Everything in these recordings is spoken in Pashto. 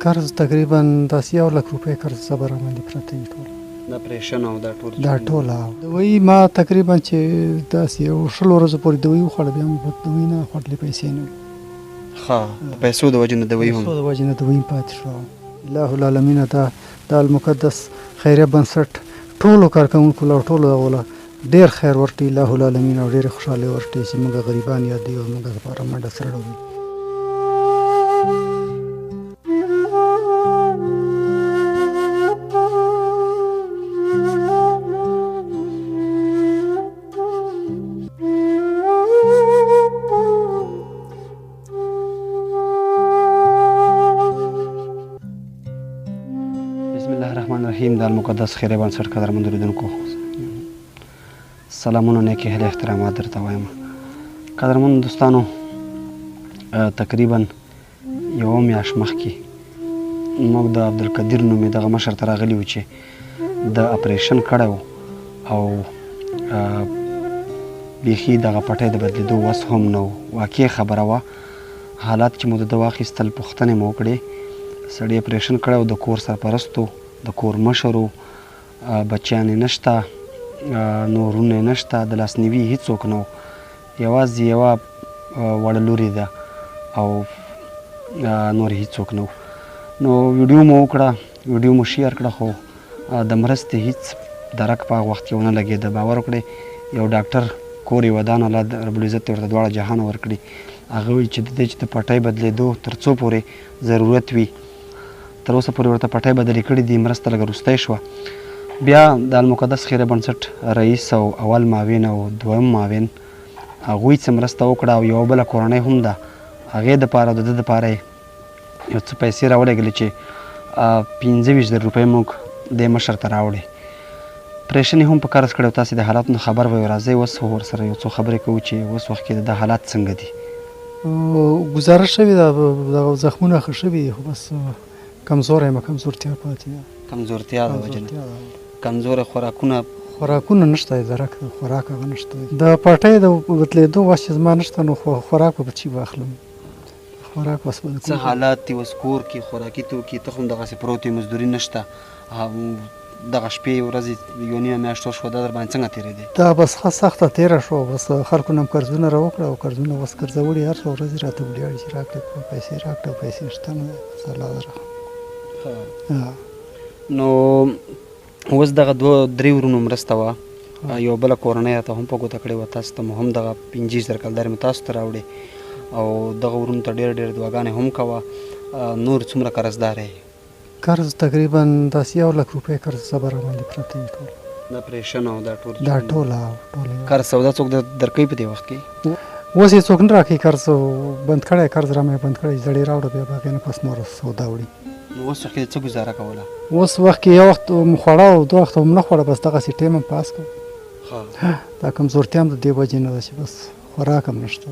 قرض تقریبا داسې 1 لک روپۍ قرض زبر باندې پرته وي ټول د اپریشن او دا ټول دوی ما تقریبا چې داسې یو 100 ورځو پورې دوی وخوړه بیا مې دوی نه خوړلې پیسې نه وي ښه د پیسو د وجې نه دوی هم پیسو د وجې نه دوی پاتې شو الله العالمین دا المقدس خیریه بنسټ ټولو کارکوونکو له ټولو دغو له ډېر خیر ورکړي الله العالمین او ډېرې خوشحالۍ ورکړي چې موږ غریبان یادوي او موږ لپاره منډه سره وي رحیم د المقدس خیریه بنسټ قدرمنو لیدونکو سلامونه نیکې هیلې احترامات درته وایم قدرمنو دوستانو تقریبا یوه میاشت مخکې موږ د عبدالقدیر نومې دغه مشر ته راغلي وو چې د اپریشن کړی و او بیخي دغه پټۍ د بدلېدو وس هم نه و واقع خبره وه حالات چې مو د ده واخیستل پوښتنې مو وکړې سړي اپریشن کړی و د کور سرپرست و د کور مشر و بچیانې نشته نورونه نشته د لاسنیوي هیڅوک نه و یوازې یوه وړه لورې ده او نور هیڅوک نه و نو ویډیو مو وکړه ویډیو مو شیر کړه خو د مرستې هیڅ درک په هغه وخت کې ونه لګېده باور وکړئ یو ډاکټر کور یې ودان الله ربالعزت ورته دواړه جهان ورکړي هغه وایي چې د دې چې د پټۍ بدلېدو تر څو پورې ضرورت وي تر اوسه پورې ورته پټۍ بدلې کړي دي مرسته لږه وروستی شوه بیا د المقدس خیریه بنسټ رئیس او اول معاون او دویم معاون هغوی څه مرسته وکړه او یوه بله کورنۍ هم ده هغې دپاره د ده دپاره یې یو څه پیسې راولېږلې چې 25,000 روپۍ موږ دې مشر ته راوړې پریشن یې هم په قرض کړی او تاسې د حالاتو نه خبر وئ راځئ اوس ورسره یو څو خبرې کوو چې اوس وخت کې د ده حالات څنګه دي ګزاره شوې ده دغه زخمونه ښه شوي دي خو بس کمزوری یم کمزورتیا پاتې ده کمزورتیا د وجې نه کمزوری خوراکونه نشته درک خوراک هغه نشته د پټۍ د بدلېدو وس چې زما نشته نو خوراک به چی واخلم خوراک بس څه حالات دي اوس کور کې خوراکي توکي ته هم دغسې پروت وي مزدوري نشته دغه شپې ورځې یوه نیمه میاشت وشوه دا در باندې څنګه تېرېدې دا بس ښه سخته تېره شوه بس خلکو نه هم قرضونه راوکړه او قرضونه اوس قرضوړي هر څو ورځې راته ولیاړي چې راکړې پیسې راکړه او پیسې شته نه دی الله درخوا نو اوس دغه 2-3 ورونو مرسته وه یوه بله کورنۍ راته هم په ګوته کړې وه تاسو ته مو هم دغه 25,000 کلدارې مو تاسو ته راوړې او دغه ورونو ته ډېرې ډېرې دعاګانې هم کوه نور څومره قرضدار یې قرض تقریبا داسې 1 لک روپۍ قرض زبر باندې پرته وي ټول د اپریشن او دا ټول قرض سودا څوک درکوي په دې وخت کې اوس یې څوک نه راکوي قرض بند کړی قرض را مې بند کړی زړې راوړه بیا به هغې نه پس نور سودا وړي نو اوس وخت کې څه ګزاره کوله اوس وخت کې یو وخت م خوړه او 2 وخته م نه خوړه بس دغسې ټیم هم پاس کړه دا کمزورتیا هم د دې وجې نه ده چې بس خوراک هم نشته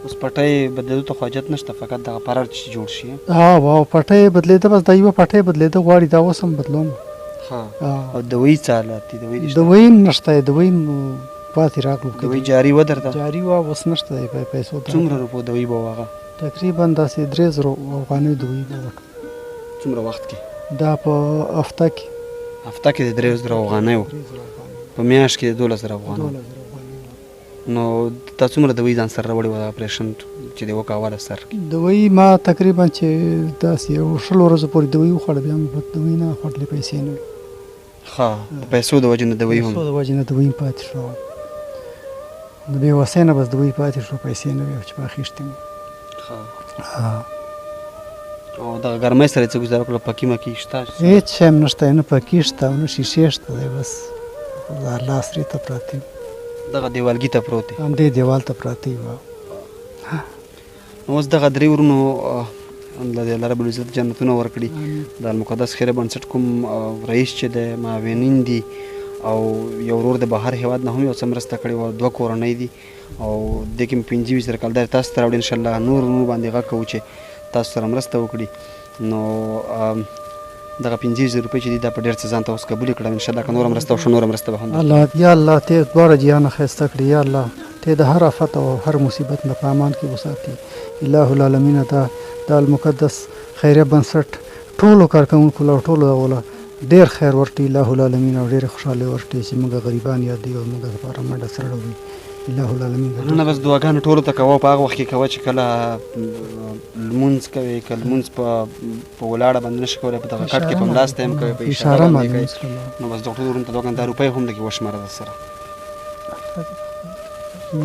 اوس پټۍ بدلېدو ته خو حاجت نشته فقط دغه پرړ چې جوړ شي پټۍ بدلېده بس دا یوه پټۍ بدلېده غواړي دا اوس هم بدلوم او دوی څه حالات دي دوی هم نشته دوی هم پاتې راغلو دوی جاري وه درته جاري وه اوس نشته دی پیسو څومره روپو دوی به و هغه تقریبا داسې 3,000 افغانۍ دوی به وکړه څومره وخت کې دا په هفته کې د 3,000 افغانیو په میاشت کې 12,000 افغانۍ نو تا څومره دوی ځان سره راوړې وه د اپریشن چې دې وکړه اوله سر دوی ما تقریبا چې داسې یو 100 ورځو پورې دوی وخوړه بیا مې دوی نه خوړلې پیسې نه وي ښه د پیسو د وجې نه دوی هم د وجې نه دوی پاتې شو د بېوسۍ نه بس دوی پاتې شو پیسې نه وي چې په اخیستې مو او دغه ګرمۍ سره یې څه ګزاره وکړه پکي مکي شته هېڅ شی هم نشته نه پکي شته او نه شیشې شته دی بس لاس رې ته پراته وي دغه دیوالګي ته پروت دی همدې دیوال ته پراته وي اوس دغه 3 ورونو الله رب العزت جنتونه ورکړي د المقدس خیریه بنسټ کوم رئیس چې دی معاونین دي او یو ورور د بهر هېواد نه هم یو څه مرسته کړې وه 2 کورنۍ دي او دې کې مې 25,000 کلدارې تاسو ته راوړي انشاءالله نور باندې غږ کوو چې تاسو سره مرسته وکړي نو دغه 50,000 روپۍ چې دي دا په ډېر څه ځان ته اوس قبول کړم انشاءالله که نوره مرسته وشوه نوره مرسته به هم درکړم. الله یا الله ته دواړه جهانه ښایسته کړي یا الله ته د هر آفت او هر مصیبت نه په امان کې وساتي الله العالمین. دا المقدس خیریه بنسټ ټولو کارکوونکو له ټولو دغو ډېر خیر ورکړي الله العالمین او ډېرې خوشحالۍ ورکړي چې موږ غریبان یادوي او موږ لپاره منډه سره وي الله العالمین. نه بس دعاګانې ټولو ته کوه په هغه وخت کې کوه چې کله لمونځ کوې که لمونځ په ولاړه باندې نشي کولی په دغه کټ کې په ملاسته هم کوې په اشاره باندې کوې نو بس دغه ټولو ورونو ته دعاګانې دا روپۍ هم لږې وشمېره در سره 1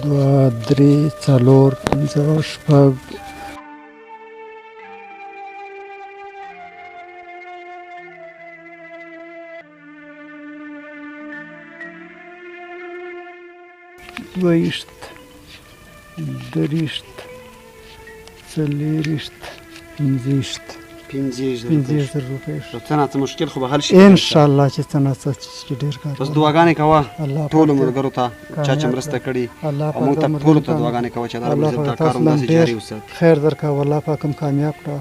2 3 4 5 6 دویشت دریشت څلېرشت پنځېشت 50,000 روپۍ څه نه څه مشکل خو به حل شي انشاءالله چې څه نه څه چې ډېر کار بس دعاګانې کوه ټولو ملګرو ته چا چې مرسته کړي او موږ ته ټولو ته دعاګانې کوه چې الله رب العزت دا کار هم داسې جاري وساتي خیر درکړه والله پاک هم کامیاب کړه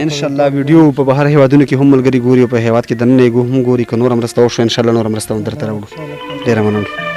انشاءالله ویډیو په بهر هیوادونو کې هم ملګري ګوري او په هیواد کې دننه یې هم ګوري که نوره مرسته وشوه انشاءالله نوره مرسته هم درته راوړو ډېره مننه